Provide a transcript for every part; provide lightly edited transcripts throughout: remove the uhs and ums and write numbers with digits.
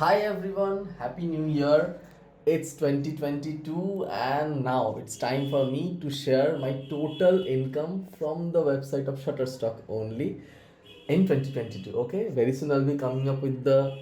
Hi everyone, Happy New Year. It's 2022 and now it's time for me to share my total income from the website of Shutterstock only in 2022. Okay, very soon I'll be coming up with the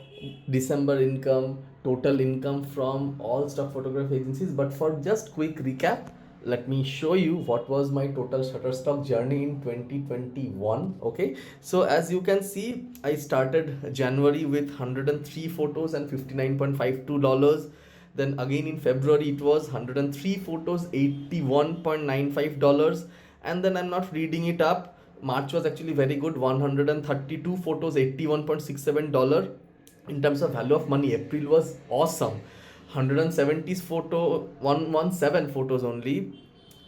December income, total income from all stock photography agencies. But for just quick recap, let me show you what was my total Shutterstock journey in 2021. Okay, so as you can see, I started January with 103 photos and $59.52. Then again in February it was 103 photos, $81.95. And then I'm not reading it up. March was actually very good, 132 photos, $81.67. In terms of value of money, April was awesome, 170 photo, 117 photos only,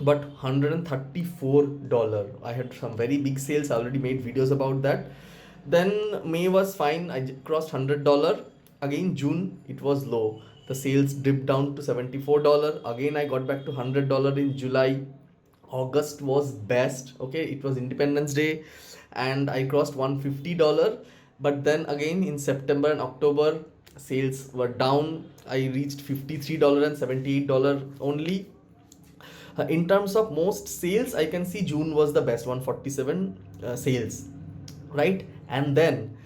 but $134. I had some very big sales. I already made videos about that. Then May was fine, I crossed $100. Again June it was low, the sales dipped down to $74. Again I got back to $100 in July. August was best. Okay, it was Independence Day and I crossed $150. But then again in September and October sales were down. I reached $53 and $78 only. In terms of most sales, I can see June was the best, 147 sales, right? And then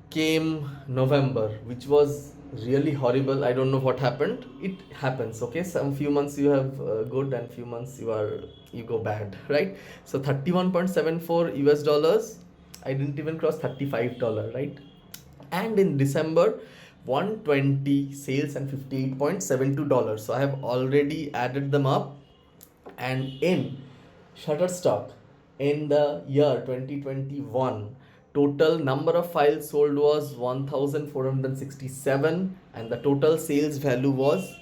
came November, which was really horrible. I don't know what happened. It happens. Okay, some few months you have good and few months you go bad, right? So 31.74 US dollars. I didn't even cross $35, right? And in December 120 sales and $58.72. So I have already added them up. And in Shutterstock in the year 2021, total number of files sold was 1467 and the total sales value was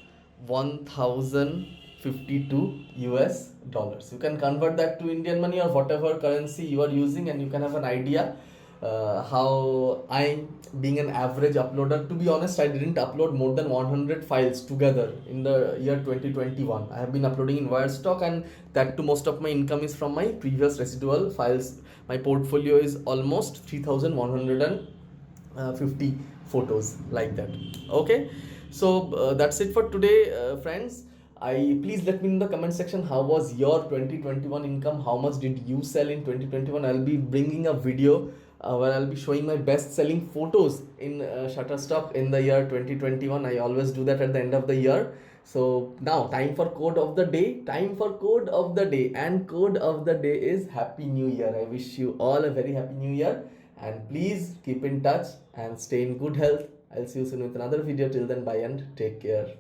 1052 US dollars. You can convert that to Indian money or whatever currency you are using and you can have an idea how I'm being an average uploader. To be honest, I didn't upload more than 100 files together in the year 2021. I have been uploading in Wirestock, and that too most of my income is from my previous residual files. My portfolio is almost 3150 photos like that. Okay, so that's it for today, friends. Please let me in the comment section how was your 2021 income, how much did you sell in 2021. I'll be bringing a video where I'll be showing my best selling photos in Shutterstock in the year 2021. I always do that at the end of the year. So now time for code of the day. Time for code of the day, and code of the day is Happy New Year. I wish you all a very happy new year, and please keep in touch and stay in good health. I'll see you soon with another video. Till then, bye and take care.